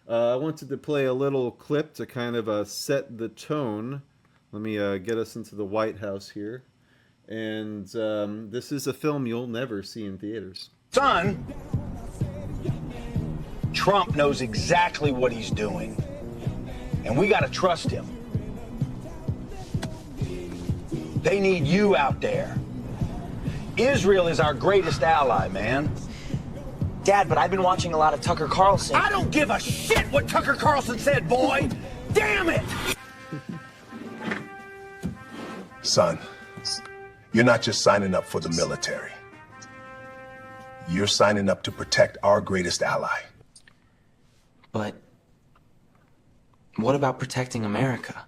I wanted to play a little clip to kind of set the tone. Let me get us into the White House here. And this is a film you'll never see in theaters. Son, Trump knows exactly what he's doing, and we got to trust him. They need you out there. Israel is our greatest ally, man. Dad, but I've been watching a lot of Tucker Carlson. I don't give a shit what Tucker Carlson said, boy! Damn it! Son, you're not just signing up for the military. You're signing up to protect our greatest ally. But what about protecting America?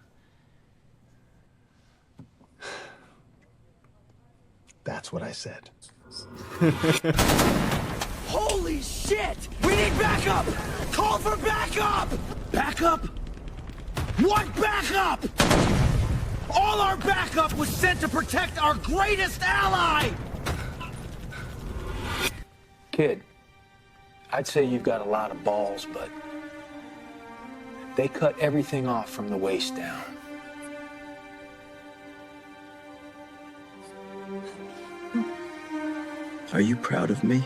That's what I said. Holy shit! We need backup! Call for backup! Backup? What backup? All our backup was sent to protect our greatest ally! Kid, I'd say you've got a lot of balls, but they cut everything off from the waist down. Are you proud of me?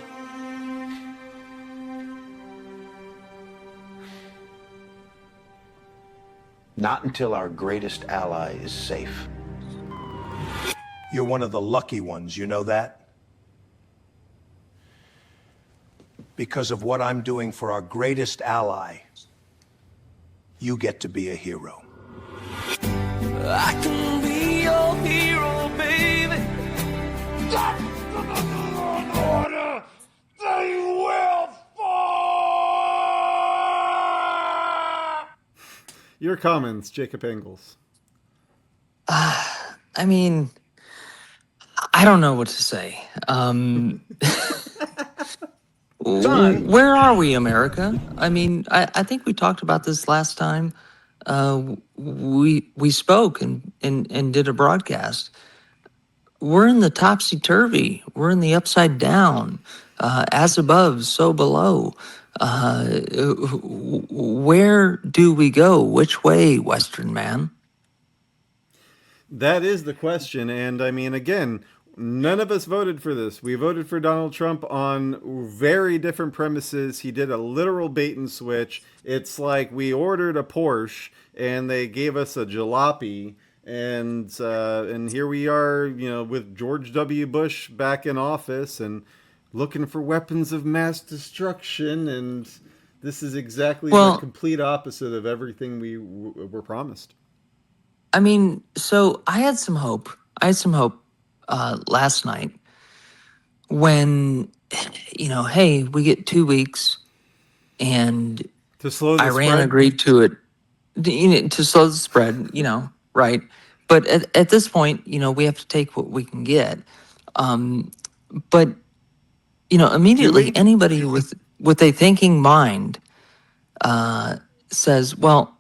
Not until our greatest ally is safe. You're one of the lucky ones, you know that? Because of what I'm doing for our greatest ally, you get to be a hero. I can be your hero, baby. Order, they will fall. Your comments, Jacob Engels. I mean, I don't know what to say. Where are we, America? I mean, I think we talked about this last time. We spoke and did a broadcast. We're in the topsy-turvy. We're in the upside down. As above, so below. Where do we go? Which way, Western man? That is the question. And I mean, again, none of us voted for this. We voted for Donald Trump on very different premises. He did a literal bait and switch. It's like we ordered a Porsche and they gave us a jalopy. And here we are, you know, with George W. Bush back in office and looking for weapons of mass destruction. And this is exactly the complete opposite of everything we were promised. I mean, so I had some hope. Last night when, you know, hey, we get 2 weeks and to slow the Iran spread. agreed to it, to slow the spread, you know, right? But at this point, you know, we have to take what we can get. But, you know, immediately anybody with a thinking mind says, well,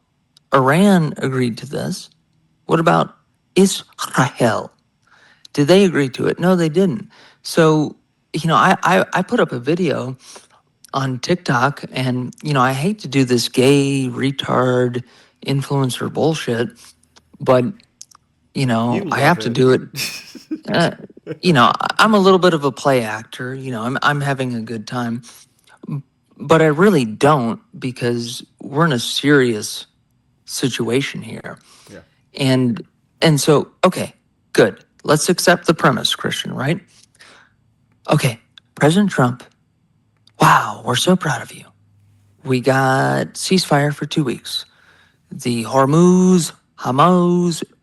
Iran agreed to this. What about Israel? Did they agree to it? No, they didn't. So, you know, I put up a video on TikTok and, you know, I hate to do this gay retard influencer bullshit, but, you know, I have to do it. You know, I'm a little bit of a play actor, you know, I'm having a good time, but I really don't because we're in a serious situation here. Yeah. And so, okay, good. Let's accept the premise, Christian, right? Okay, President Trump, wow, we're so proud of you. We got ceasefire for 2 weeks. The Hamas,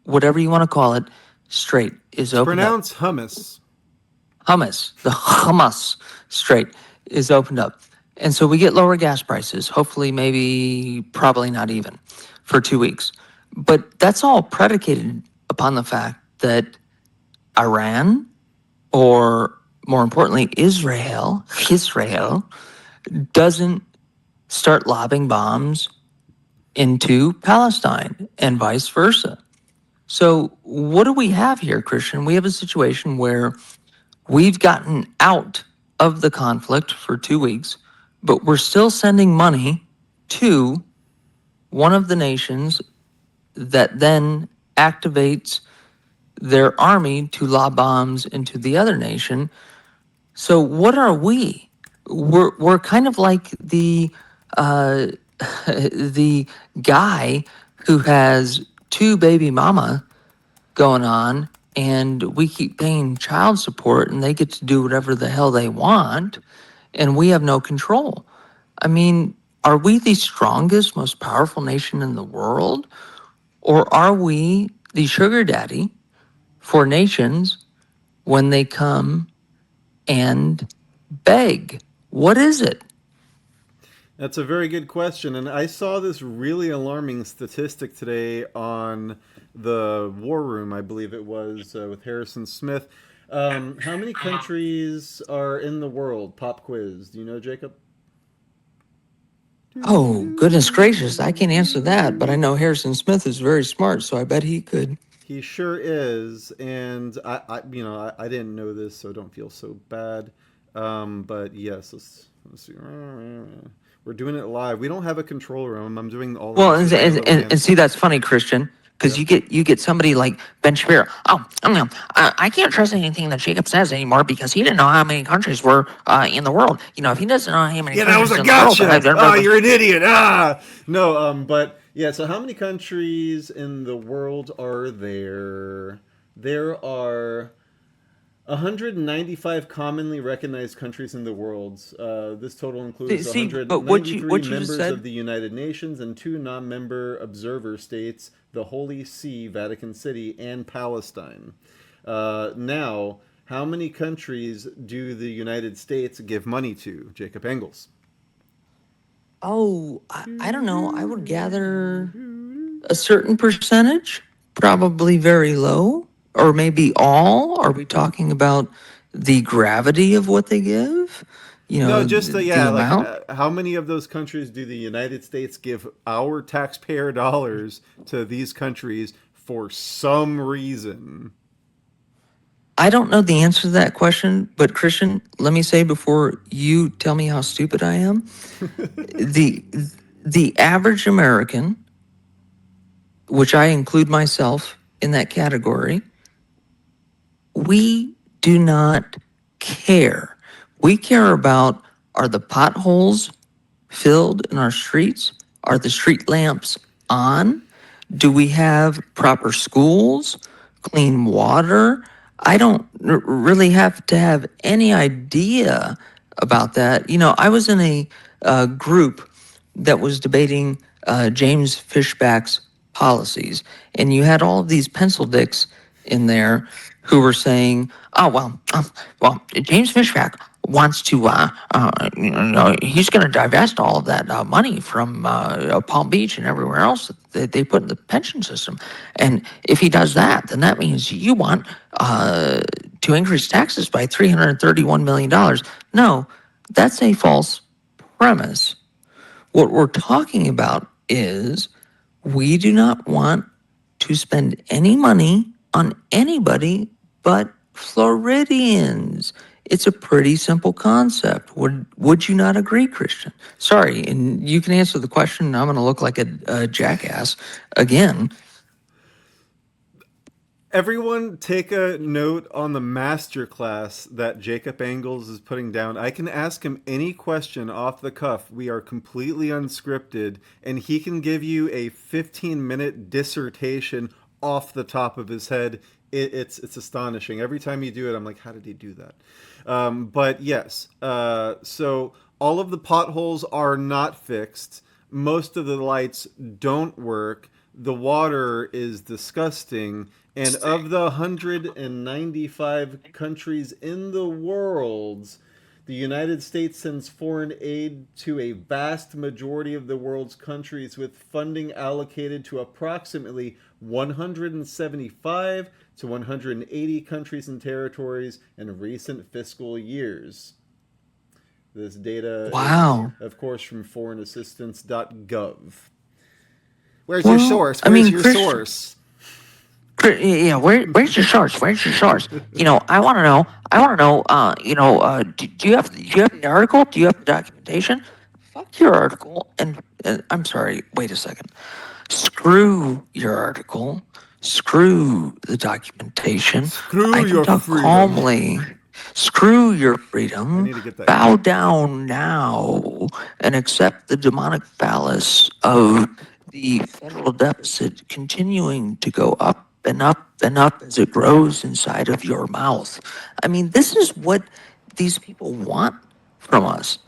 whatever you want to call it, Strait is open. Pronounce hummus. The Hamas Strait is opened up. And so we get lower gas prices, hopefully, maybe, probably not even, for 2 weeks. But that's all predicated upon the fact that Iran, or more importantly, Israel, doesn't start lobbing bombs into Palestine and vice versa. So what do we have here, Christian? We have a situation where we've gotten out of the conflict for 2 weeks, but we're still sending money to one of the nations that then activates their army to lob bombs into the other nation. So what are we? We're kind of like uh, the guy who has two baby mama going on, and we keep paying child support, and they get to do whatever the hell they want, and we have no control. I mean, are we the strongest, most powerful nation in the world? Or are we the sugar daddy for nations when they come and beg? What is it? That's a very good question. And I saw this really alarming statistic today on the War Room, I believe it was, with Harrison Smith. How many countries are in the world? Pop quiz. Do you know, Jacob? Oh, goodness gracious, I can't answer that, but I know Harrison Smith is very smart, so I bet he could. He sure is, and I didn't know this, so don't feel so bad. But yes, let's see. We're doing it live. We don't have a control room. I'm doing all. Well, this and see, that's funny, Christian, because you get somebody like Ben Shapiro. Oh, I can't trust anything that Jacob says anymore because he didn't know how many countries were in the world. You know, if he doesn't know how many Yeah, that countries was a in the world, gotcha. Oh, you're an idiot. No. But yeah. So how many countries in the world are there? There are 195 commonly recognized countries in the world. This total includes See, but 193 what you just members said. of the United Nations and 2 non-member observer states, the Holy See, Vatican City, and Palestine. Now, how many countries do the United States give money to, Jacob Engels? Oh, I don't know. I would gather a certain percentage, probably very low, or maybe all. Are we talking about the gravity of what they give? You No, know, just the yeah, like amount? how many of those countries do the United States give our taxpayer dollars to these countries for some reason? I don't know the answer to that question, but Christian, let me say before you tell me how stupid I am, the the average American, which I include myself in that category, we do not care. We care about, are the potholes filled in our streets? Are the street lamps on? Do we have proper schools, clean water? I don't really have to have any idea about that. You know, I was in a group that was debating James Fishback's policies, and you had all of these pencil dicks in there who were saying, "Oh well, James Fishback wants to, he's going to divest all of that money from Palm Beach and everywhere else that they put in the pension system. And if he does that, then that means you want to increase taxes by $331 million. No, that's a false premise. What we're talking about is we do not want to spend any money on anybody but Floridians. It's a pretty simple concept. Would you not agree, Christian? Sorry, and you can answer the question. I'm going to look like a jackass again. Everyone take a note on the masterclass that Jacob Engels is putting down. I can ask him any question off the cuff. We are completely unscripted, and he can give you a 15-minute dissertation off the top of his head. It's astonishing. Every time you do it, I'm like, how did he do that? But yes, so all of the potholes are not fixed. Most of the lights don't work. The water is disgusting. And of the 195 countries in the world, the United States sends foreign aid to a vast majority of the world's countries, with funding allocated to approximately 175 to 180 countries and territories in recent fiscal years. This data Wow. is, of course, from foreignassistance.gov. Where's Well, your source? I Where's mean, your Christian, source? yeah, where's your source? Where's your source? You know, I want to know. Do you have the article? Do you have the documentation? fuck your article. And I'm sorry, wait a second. Screw your article. Screw the documentation. Screw I can your talk freedom. calmly. Screw your I freedom. need to get that. Bow down now and accept the demonic phallus of the federal deficit continuing to go up and up and up as it grows inside of your mouth. I mean, this is what these people want from us.